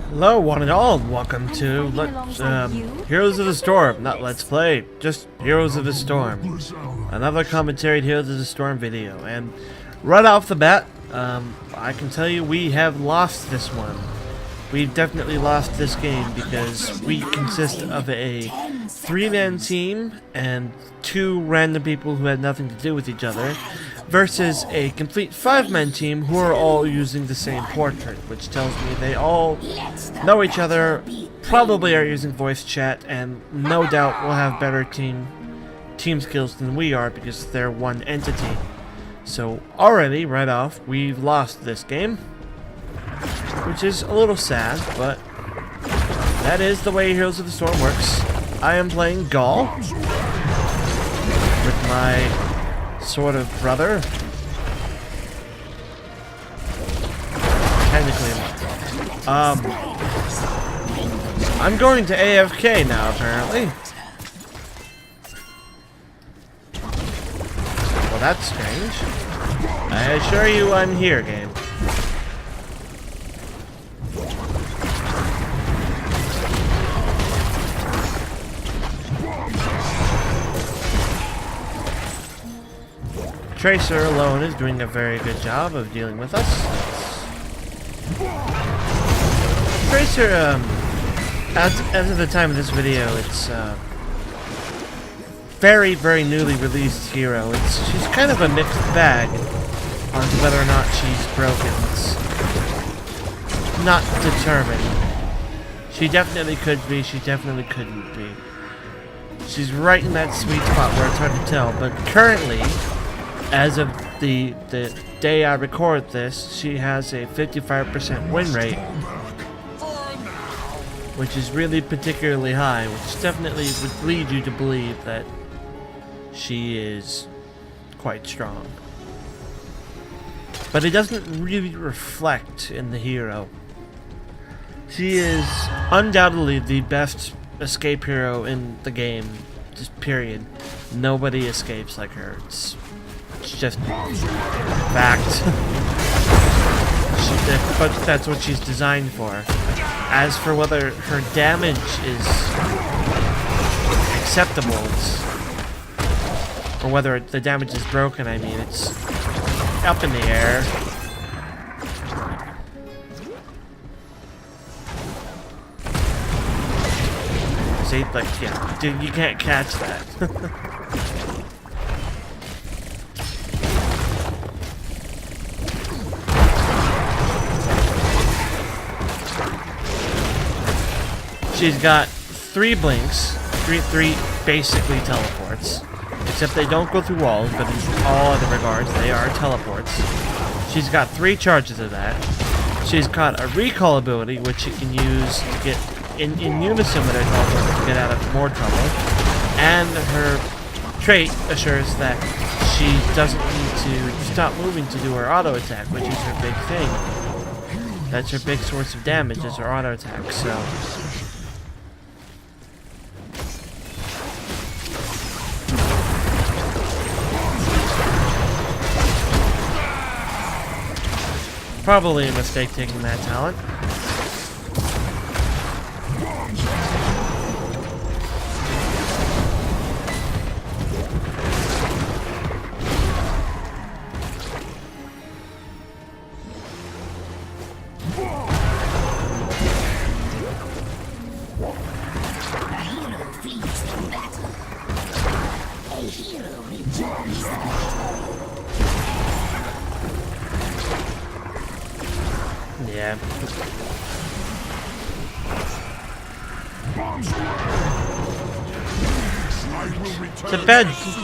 Hello, one and all, and welcome to Heroes of the Storm. Not Let's Play, just Heroes of the Storm. Another commentary Heroes of the Storm video. And right off the bat, I can tell you we have lost this one. We've definitely lost this game because we consist of a 3-man team and 2 random people who had nothing to do with each other versus a complete 5-man team who are all using the same portrait, which tells me they all know each other, probably are using voice chat, and no doubt will have better team skills than we are because they're one entity. So already, right off, we've lost this game, which is a little sad, but that is the way Heroes of the Storm works. I am playing Gall with my sort of brother. Technically, I'm going to AFK now, apparently. Well, that's strange. I assure you I'm here, game. Tracer alone is doing a very good job of dealing with us. Tracer, as of the time of this video, it's very, very newly released hero. She's kind of a mixed bag on whether or not she's broken. It's not determined. She definitely could be, she definitely couldn't be. She's right in that sweet spot where it's hard to tell, but currently, as of the day I record this, she has a 55% win rate, which is really particularly high, which definitely would lead you to believe that she is quite strong. But it doesn't really reflect in the hero. She is undoubtedly the best escape hero in the game, just period. Nobody escapes like her. It's just fact. But that's what she's designed for. As for whether her damage is acceptable, or whether the damage is broken, I mean, it's up in the air. See, like, yeah, dude, you can't catch that. She's got 3 blinks, three basically teleports, except they don't go through walls, but in all other regards, they are teleports. She's got 3 charges of that. She's got a recall ability, which she can use to get in unison with her teleport to get out of more trouble. And her trait assures that she doesn't need to stop moving to do her auto attack, which is her big thing. That's her big source of damage, is her auto attack, so... Probably a mistake taking that talent. Yeah. It's a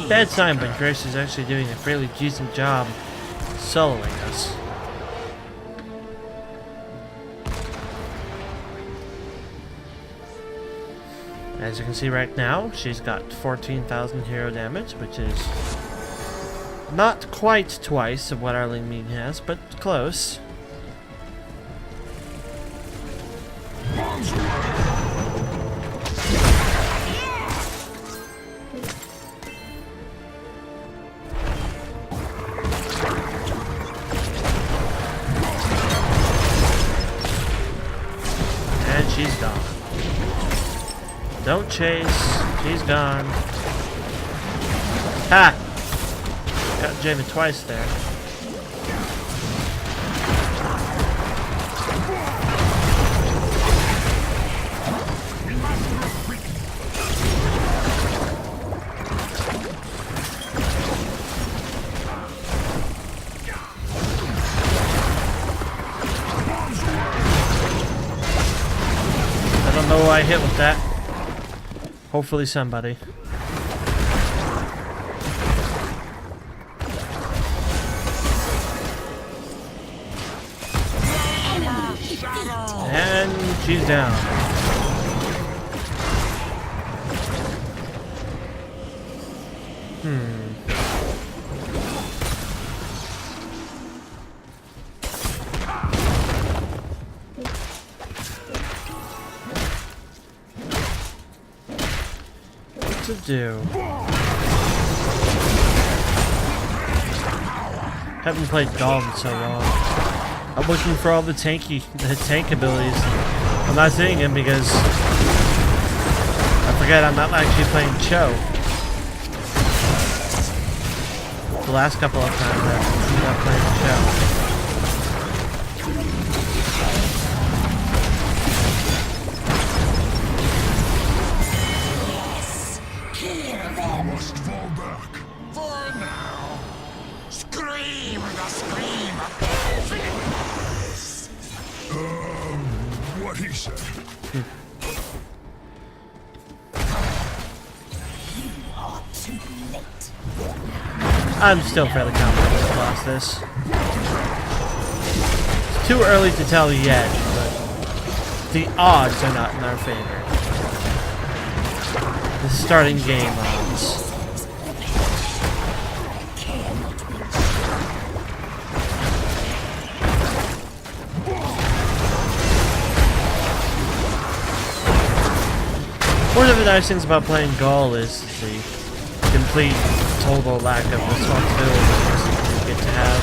bad sign, but Grace is actually doing a fairly decent job soloing us. As you can see right now, she's got 14,000 hero damage, which is not quite twice of what our Ling Ming has, but close. she's gone. Don't chase. She's gone. Ha! Got Jamin twice there. I don't know who I hit with that. Hopefully somebody. And she's down. What to do? Haven't played Gall in so long. I'm looking for all the tank abilities. I'm not seeing him because I forget I'm not actually playing Cho. The last couple of times I'm not playing Cho. Yes, kill them. Must fall back for now. Scream the scream of defense. What he said. You are too late. I'm still fairly confident we'll lost this. It's too early to tell yet, but the odds are not in our favor. The starting game odds. One of the nice things about playing Gall is the complete, total lack of responsibilities you get to have.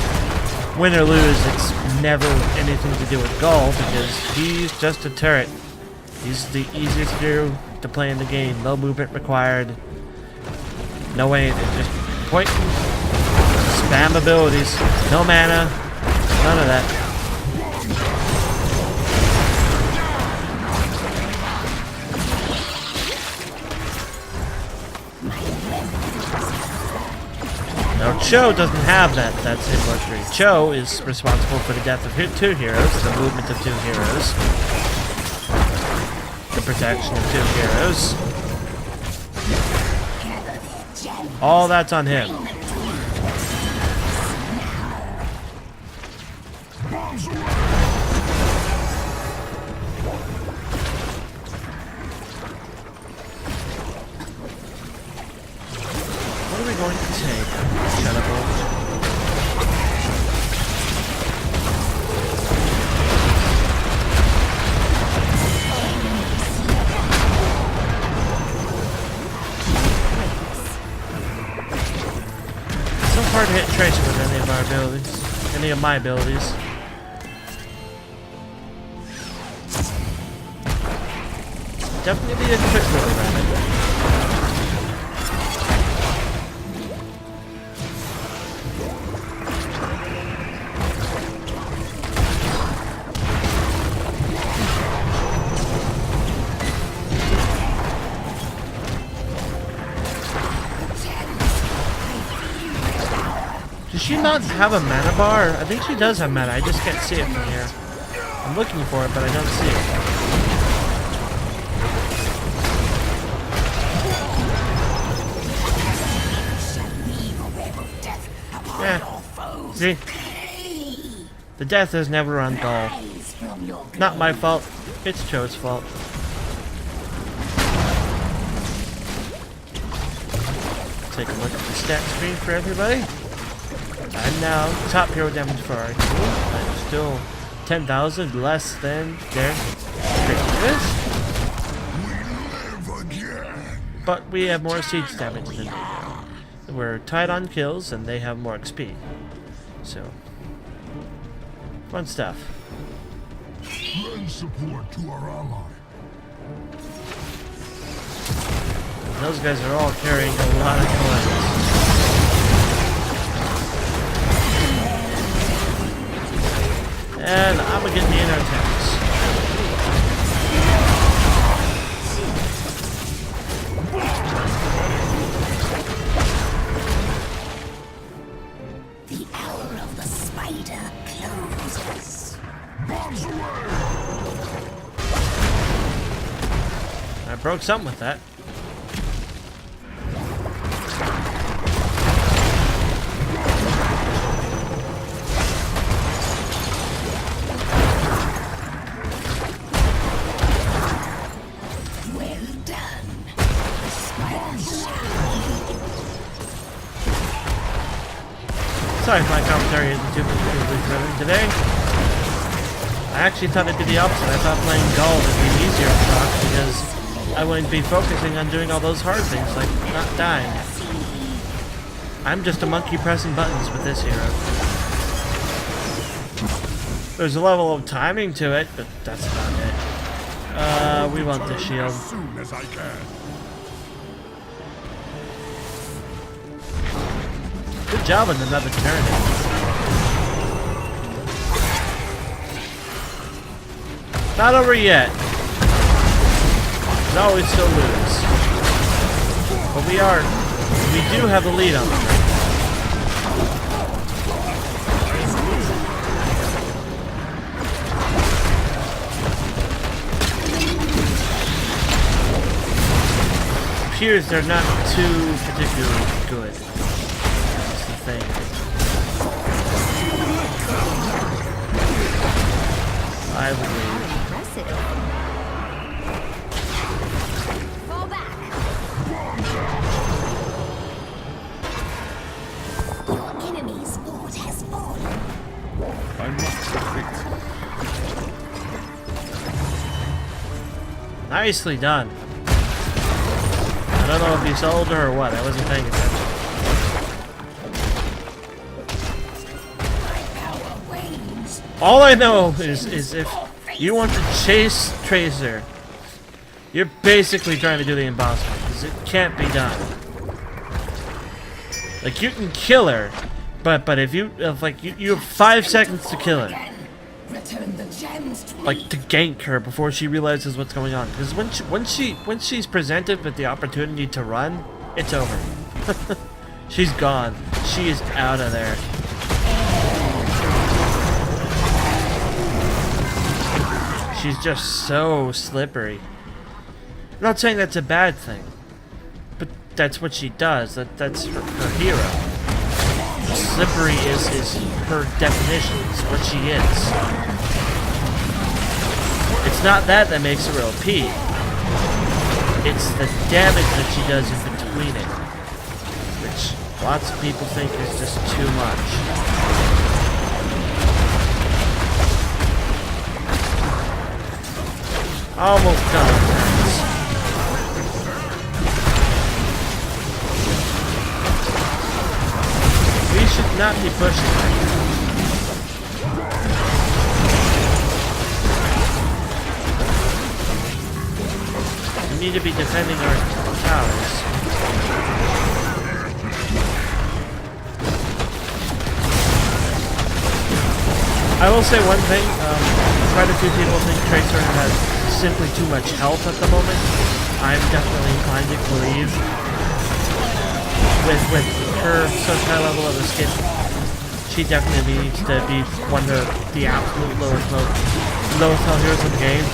Win or lose, it's never anything to do with Gall because he's just a turret. He's the easiest hero to play in the game. No movement required. No anything. Just point, spam abilities. No mana. None of that. Now, Cho doesn't have that. That's his luxury. Cho is responsible for the death of two heroes, the movement of two heroes, the protection of two heroes. All that's on him. What are we going to take? Shutterbolt. It's so hard to hit Tracer with any of our abilities. Any of my abilities. Definitely a quick little rabbit. Does she not have a mana bar? I think she does have mana, I just can't see it from here. I'm looking for it, but I don't see it. Yeah. See? The death is never on Gall. Not my fault. It's Cho's fault. Take a look at the stat screen for everybody. And now, top hero damage for our team. I'm still 10,000 less than their previous. But we have more siege damage than they do. We're tied on kills and they have more XP. So, fun stuff. Lend support to our ally. Those guys are all carrying a lot of coins. And I'm gonna get the inner attacks. The hour of the spider closes. I broke something with that. Sorry if my commentary isn't too particularly thrilling today. I actually thought it'd be the opposite. I thought playing Gall would be easier to talk because I wouldn't be focusing on doing all those hard things like not dying. I'm just a monkey pressing buttons with this hero. There's a level of timing to it, but that's about it. We want the shield. As soon as I can. Good job on another turn. Not over yet. No, we still lose. But we do have the lead on them. Appears they're not too particularly good. That's the thing. I believe. Impressive. Fall back. Your enemy's fort has fallen. I'm not perfect. Nicely done. I don't know if you sold her or what. I wasn't paying attention. All I know is if you want to chase Tracer, you're basically trying to do the impossible because it can't be done. Like you can kill her, but if you have 5 seconds to kill her. Return the gems to Like to gank her before she realizes what's going on. Because when she's presented with the opportunity to run, it's over. She's gone. She is out of there. She's just so slippery. I'm not saying that's a bad thing, but that's what she does. That's her hero. Slippery is her definition. It's what she is. It's not that makes her OP. It's the damage that she does in between it, which lots of people think is just too much. Almost done, friends. We should not be pushing right now. We need to be defending our towers. I will say one thing, quite a few people think Tracer has simply too much health at the moment. I'm definitely inclined to believe with her such high level of a skin, she definitely needs to be one of the absolute lowest health heroes in the game.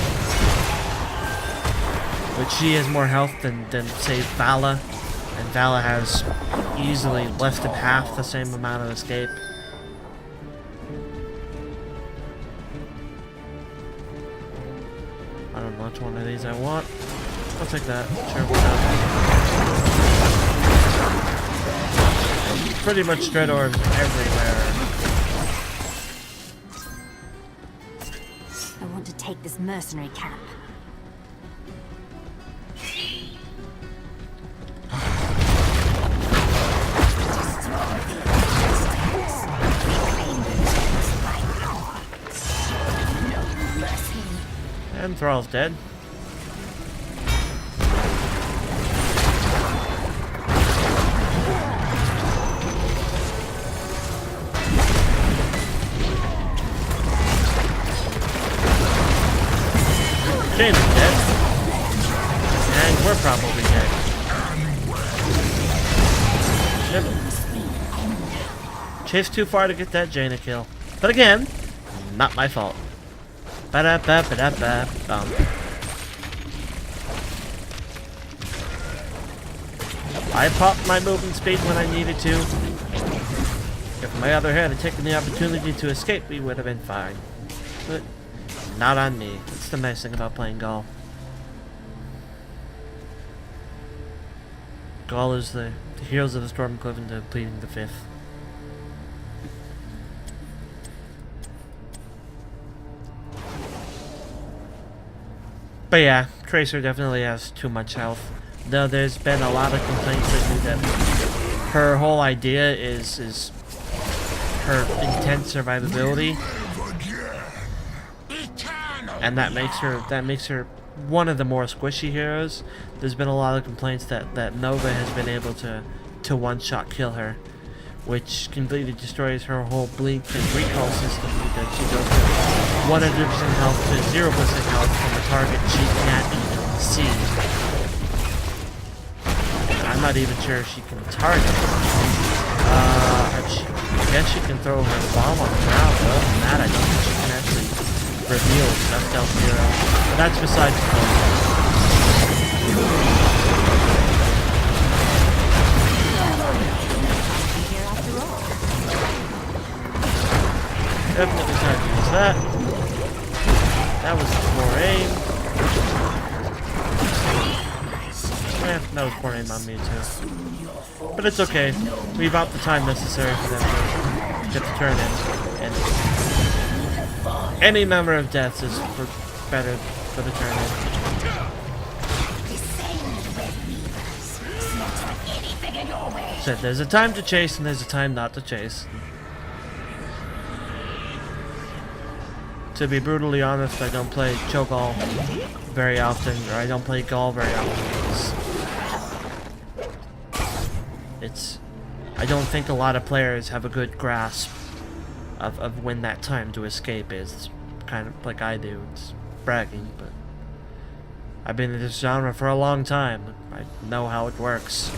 But she has more health than say Vala, and Vala has easily less than half the same amount of escape. I don't know which one of these I want. I'll take that. Sure, why not? Pretty much straight orbs everywhere. I want to take this mercenary camp. no mercy. And Thrall's dead. Jane's dead. And we're probably dead. Shit. Chased too far to get that Jaina kill. But again, not my fault. Ba-da-ba-ba-da-ba-bum. I popped my movement speed when I needed to. If my other hand had taken the opportunity to escape, we would have been fine. But not on me. That's the nice thing about playing Gall. Gall is the Heroes of the Storm equivalent to pleading the fifth. But yeah, Tracer definitely has too much health. Though there's been a lot of complaints lately that her whole idea is her intense survivability, and that makes her one of the more squishy heroes. There's been a lot of complaints that Nova has been able to one-shot kill her, which completely destroys her whole blink and recall system because she goes from 100% health to 0% health from a target she can't even see. I'm not even sure if she can target. I guess she can throw her bomb on the ground, but other than that, I don't think she can actually reveal a stealth hero. But that's besides the point. Definitely time to use that. That was poor aim. That was poor aim on me too. But it's okay. We bought the time necessary for them to get the turn in. And any number of deaths is better for the turn in. So there's a time to chase and there's a time not to chase. To be brutally honest, I don't play Gall very often, or I don't play Gall very often. I don't think a lot of players have a good grasp of when that time to escape is. Kind of like I do. It's bragging, but I've been in this genre for a long time. I know how it works.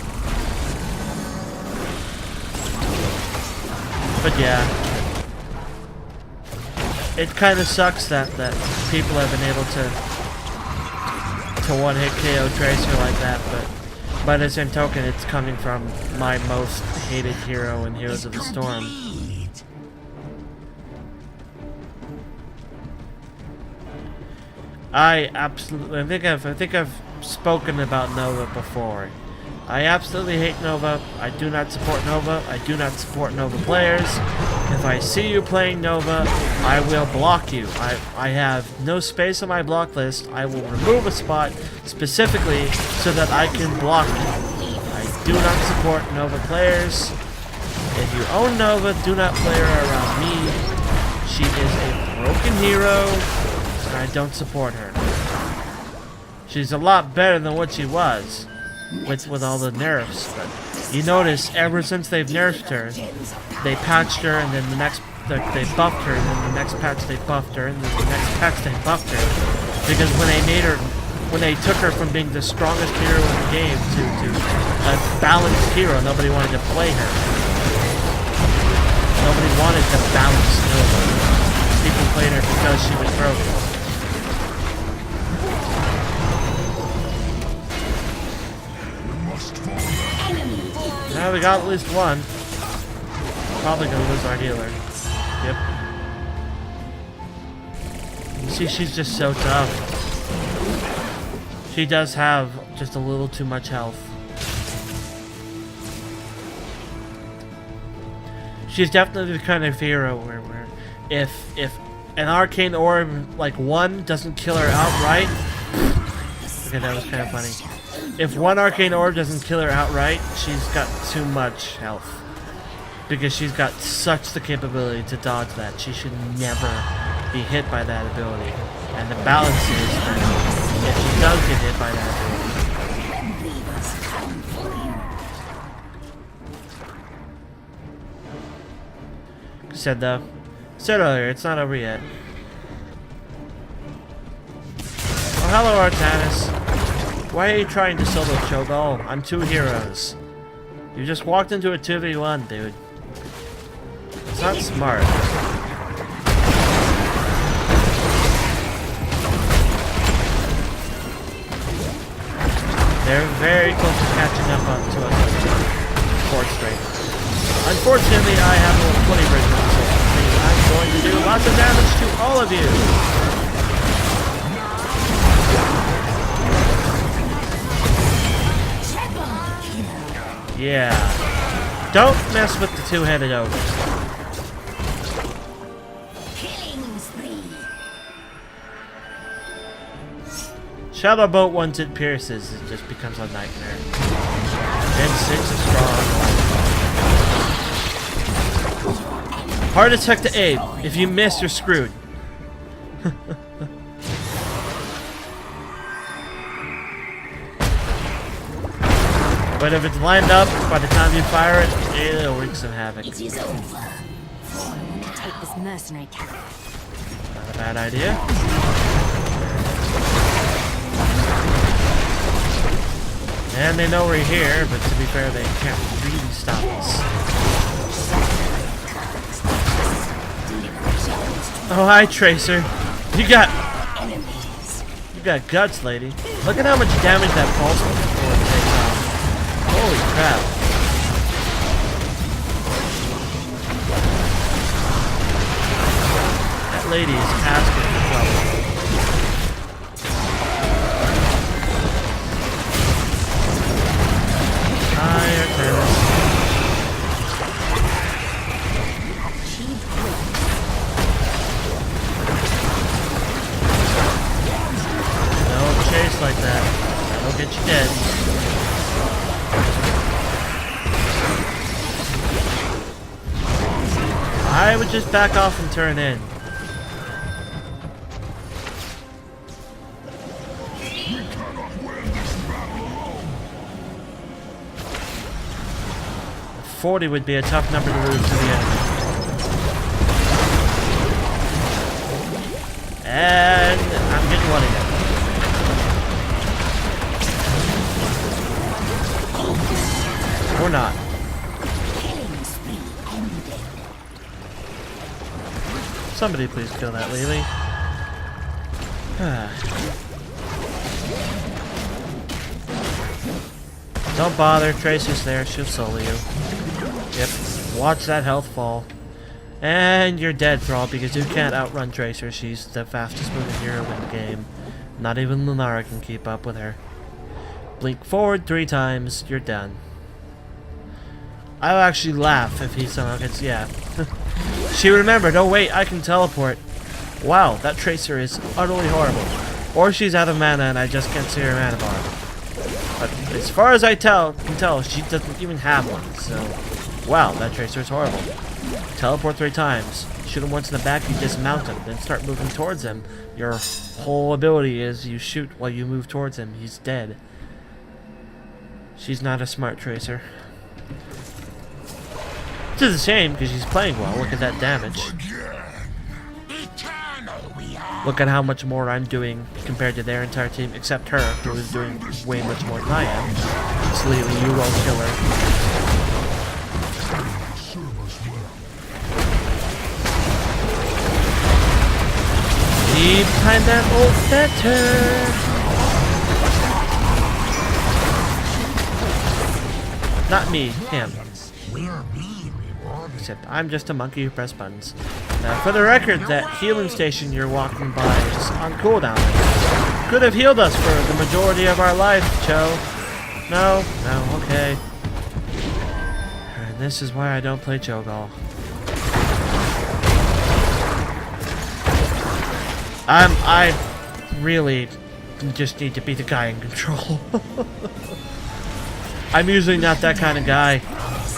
But yeah. It kind of sucks that people have been able to one-hit KO Tracer like that, but by the same token, it's coming from my most hated hero in Heroes of the Storm. I think I've spoken about Nova before. I absolutely hate Nova. I do not support Nova. I do not support Nova players. If I see you playing Nova, I will block you. I have no space on my block list. I will remove a spot specifically so that I can block you. I do not support Nova players. If you own Nova, do not play her around me. She is a broken hero, and I don't support her. She's a lot better than what she was. With all the nerfs, but you notice ever since they've nerfed her, they patched her, and then the next they buffed her, and then the next patch they buffed her, and then the next patch they buffed her. Because when they took her from being the strongest hero in the game to a balanced hero, nobody wanted to play her. Nobody wanted to balance Nova. People played her because she was broken. Now we got at least one. Probably gonna lose our healer. Yep. You see, she's just so tough. She does have just a little too much health. She's definitely the kind of hero where if an arcane orb like one doesn't kill her outright. Okay, that was kind of funny. If one arcane orb doesn't kill her outright, she's got too much health. Because she's got such the capability to dodge that. She should never be hit by that ability. And the balance is that if she does get hit by that ability... Said earlier, it's not over yet. hello, Artanis. Why are you trying to solo Cho'Gall? I'm 2 heroes. You just walked into a 2v1, dude. It's not smart. They're very close to catching up on to us on 4th straight. Unfortunately, I have a 20 version of this, which means I'm going to do lots of damage to all of you. Yeah. Don't mess with the 2-headed ogre. Killing spree. Shadow Boat, once it pierces, it just becomes a nightmare. Gen 6 is strong. Hard attack to aim. If you miss, you're screwed. But if it's lined up, by the time you fire it, it'll wreak some havoc. It is over. Take this mercenary cap. Not a bad idea. And they know we're here, but to be fair, they can't really stop us. Oh, hi, Tracer. You got guts, lady. Look at how much damage that pulse will takes off. Holy crap. That lady is asking for trouble. Hi, Artanis. Don't chase like that. That'll get you dead. I would just back off and turn in. .40 would be a tough number to lose to the enemy. And I'm getting one again. Or not. Somebody please kill that Lily. Don't bother, Tracer's there, she'll solo you. Yep, watch that health fall. And you're dead, Thrall, because you can't outrun Tracer. She's the fastest moving hero in the game. Not even Lunara can keep up with her. Blink forward 3 times, you're done. I'll actually laugh if he somehow gets, yeah. She remembered, oh wait, I can teleport. Wow, that Tracer is utterly horrible. Or she's out of mana and I just can't see her mana bar. But as far as I can tell, she doesn't even have one, so... Wow, that Tracer is horrible. Teleport 3 times. Shoot him once in the back, you dismount him, then start moving towards him. Your whole ability is you shoot while you move towards him, he's dead. She's not a smart Tracer. Which is a shame, because she's playing well. Look at that damage. Look at how much more I'm doing compared to their entire team, except her, who is doing way much more than I am. So Lily, you won't kill her. Leave behind that old fetter. Not me, him. Except I'm just a monkey who press buttons. Now, for the record, that healing station you're walking by is on cooldown. Could have healed us for the majority of our life, Cho. No, okay. And this is why I don't play Cho'Gall. I really just need to be the guy in control. I'm usually not that kind of guy.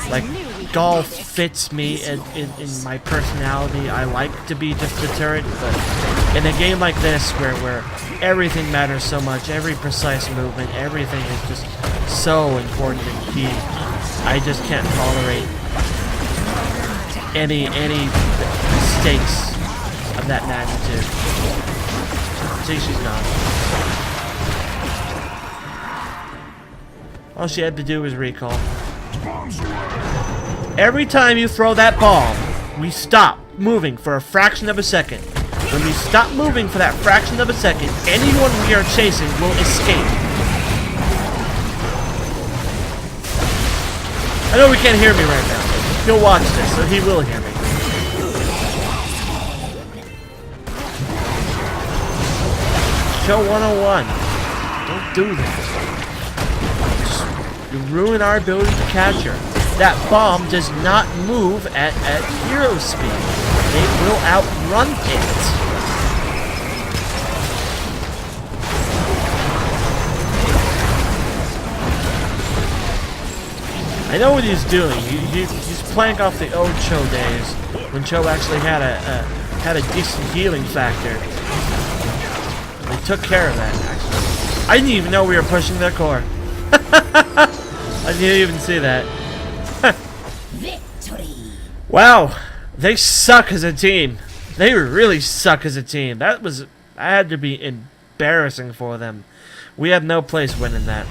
Like, Gall fits me in my personality. I like to be just a turret, but in a game like this where everything matters so much, every precise movement, everything is just so important and key, I just can't tolerate any mistakes of that magnitude. See, she's gone. All she had to do was recall. Every time you throw that bomb, we stop moving for a fraction of a second. When we stop moving for that fraction of a second, anyone we are chasing will escape. I know he can't hear me right now. He'll watch this, so he will hear me. Show 101. Don't do that. You ruin our ability to catch her. That bomb does not move at hero speed. It will outrun it. I know what he's doing. He's playing off the old Cho days when Cho actually had a decent healing factor. They took care of that, actually. I didn't even know we were pushing their core. I didn't even see that. Victory. Wow, they suck as a team. They really suck as a team. That had to be embarrassing for them. We had no place winning that.